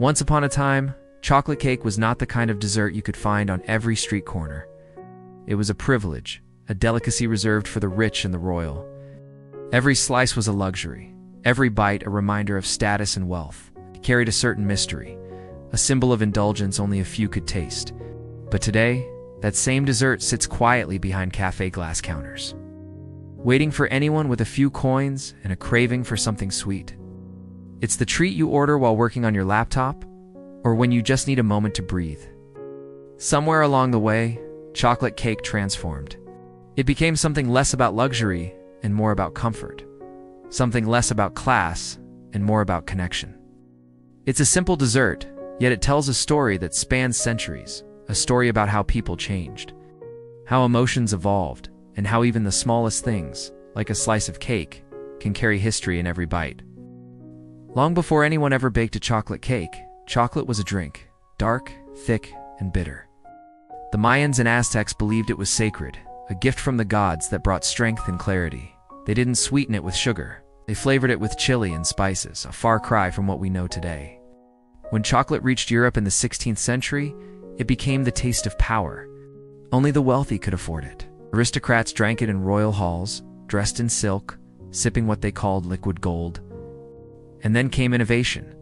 Once upon a time, chocolate cake was not the kind of dessert you could find on every street corner. It was a privilege, a delicacy reserved for the rich and the royal. Every slice was a luxury, every bite a reminder of status and wealth. It carried a certain mystery, a symbol of indulgence only a few could taste. But today, that same dessert sits quietly behind cafe glass counters, waiting for anyone with a few coins and a craving for something sweet. It's the treat you order while working on your laptop, or when you just need a moment to breathe. Somewhere along the way, chocolate cake transformed. It became something less about luxury and more about comfort, something less about class and more about connection. It's a simple dessert, yet it tells a story that spans centuries, a story about how people changed, how emotions evolved, and how even the smallest things, like a slice of cake, can carry history in every bite. Long before anyone ever baked a chocolate cake, chocolate was a drink, dark, thick, and bitter. The Mayans and Aztecs believed it was sacred, a gift from the gods that brought strength and clarity. They didn't sweeten it with sugar. They flavored it with chili and spices, a far cry from what we know today. When chocolate reached Europe in the 16th century, it became the taste of power. Only the wealthy could afford it. Aristocrats drank it in royal halls, dressed in silk, sipping what they called liquid gold. And then came innovation.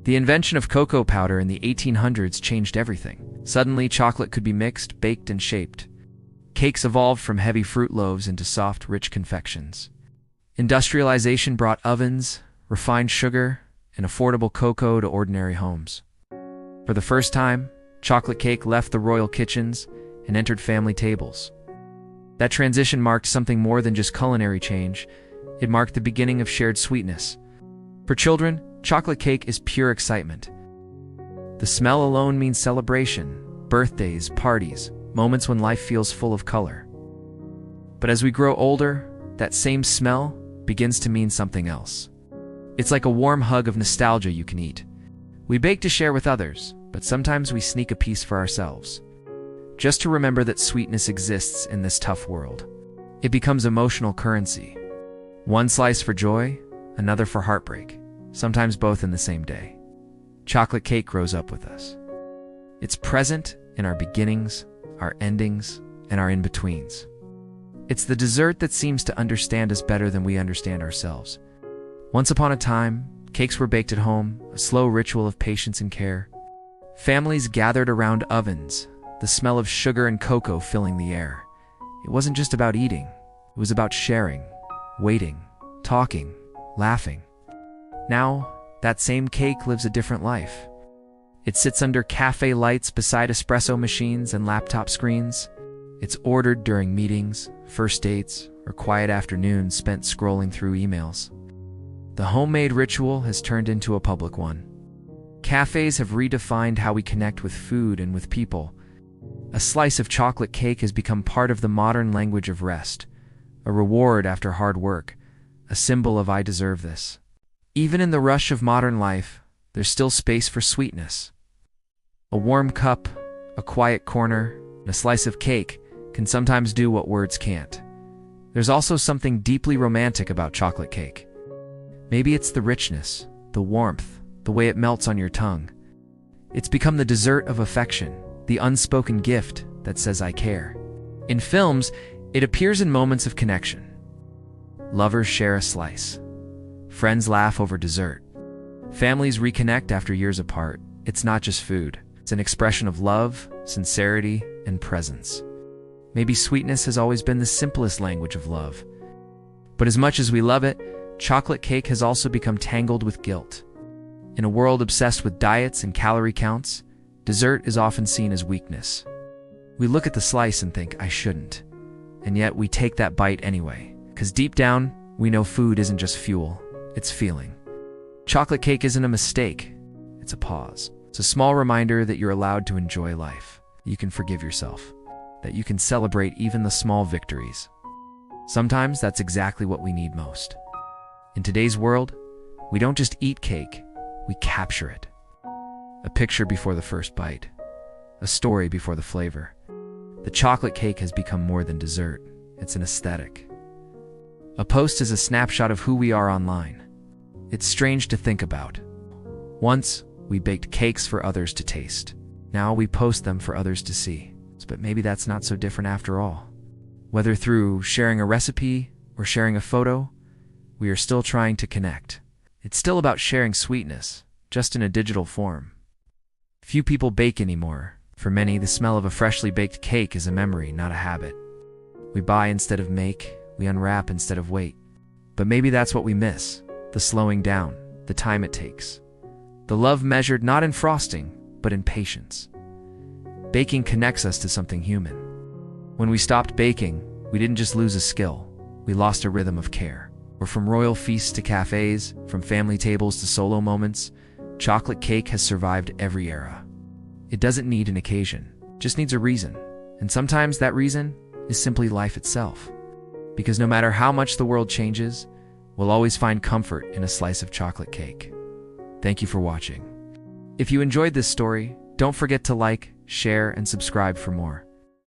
The invention of cocoa powder in the 1800s changed everything. Suddenly, chocolate could be mixed, baked, and shaped. Cakes evolved from heavy fruit loaves into soft, rich confections. Industrialization brought ovens, refined sugar, and affordable cocoa to ordinary homes. For the first time, chocolate cake left the royal kitchens and entered family tables. That transition marked something more than just culinary change. It marked the beginning of shared sweetness. For children, chocolate cake is pure excitement. The smell alone means celebration, birthdays, parties, moments when life feels full of color. But as we grow older, that same smell begins to mean something else. It's like a warm hug of nostalgia you can eat. We bake to share with others, but sometimes we sneak a piece for ourselves, just to remember that sweetness exists in this tough world. It becomes emotional currency. One slice for joy, another for heartbreak, sometimes both in the same day. Chocolate cake grows up with us. It's present in our beginnings, our endings, and our in-betweens. It's the dessert that seems to understand us better than we understand ourselves. Once upon a time, cakes were baked at home, a slow ritual of patience and care. Families gathered around ovens, the smell of sugar and cocoa filling the air. It wasn't just about eating, it was about sharing, waiting, talking, laughing. Now, that same cake lives a different life. It sits under cafe lights beside espresso machines and laptop screens. It's ordered during meetings, first dates, or quiet afternoons spent scrolling through emails. The homemade ritual has turned into a public one. Cafes have redefined how we connect with food and with people. A slice of chocolate cake has become part of the modern language of rest, a reward after hard work, a symbol of I deserve this. Even in the rush of modern life, there's still space for sweetness. A warm cup, a quiet corner, and a slice of cake can sometimes do what words can't. There's also something deeply romantic about chocolate cake. Maybe it's the richness, the warmth, the way it melts on your tongue. It's become the dessert of affection, the unspoken gift that says I care. In films, it appears in moments of connection. Lovers share a slice. Friends laugh over dessert. Families reconnect after years apart. It's not just food. It's an expression of love, sincerity, and presence. Maybe sweetness has always been the simplest language of love. But as much as we love it, chocolate cake has also become tangled with guilt. In a world obsessed with diets and calorie counts, dessert is often seen as weakness. We look at the slice and think, I shouldn't. And yet we take that bite anyway, because deep down, we know food isn't just fuel, it's feeling. Chocolate cake isn't a mistake, it's a pause. It's a small reminder that you're allowed to enjoy life, that you can forgive yourself, that you can celebrate even the small victories. Sometimes that's exactly what we need most. In today's world, we don't just eat cake, we capture it. A picture before the first bite, a story before the flavor. The chocolate cake has become more than dessert, it's an aesthetic. A post is a snapshot of who we are online. It's strange to think about. Once, We baked cakes for others to taste. Now we post them for others to see. But maybe that's not so different after all. Whether through sharing a recipe or sharing a photo, we are still trying to connect. It's still about sharing sweetness, just in a digital form. Few people bake anymore. For many, the smell of a freshly baked cake is a memory, not a habit. We buy instead of make, we unwrap instead of wait. But maybe that's what we miss, the slowing down, the time it takes. The love measured not in frosting, but in patience. Baking connects us to something human. When we stopped baking, we didn't just lose a skill, we lost a rhythm of care. Or from royal feasts to cafes, from family tables to solo moments, chocolate cake has survived every era. It doesn't need an occasion, just needs a reason. And sometimes that reason is simply life itself. Because no matter how much the world changes, we'll always find comfort in a slice of chocolate cake. Thank you for watching. If you enjoyed this story, don't forget to like, share, and subscribe for more.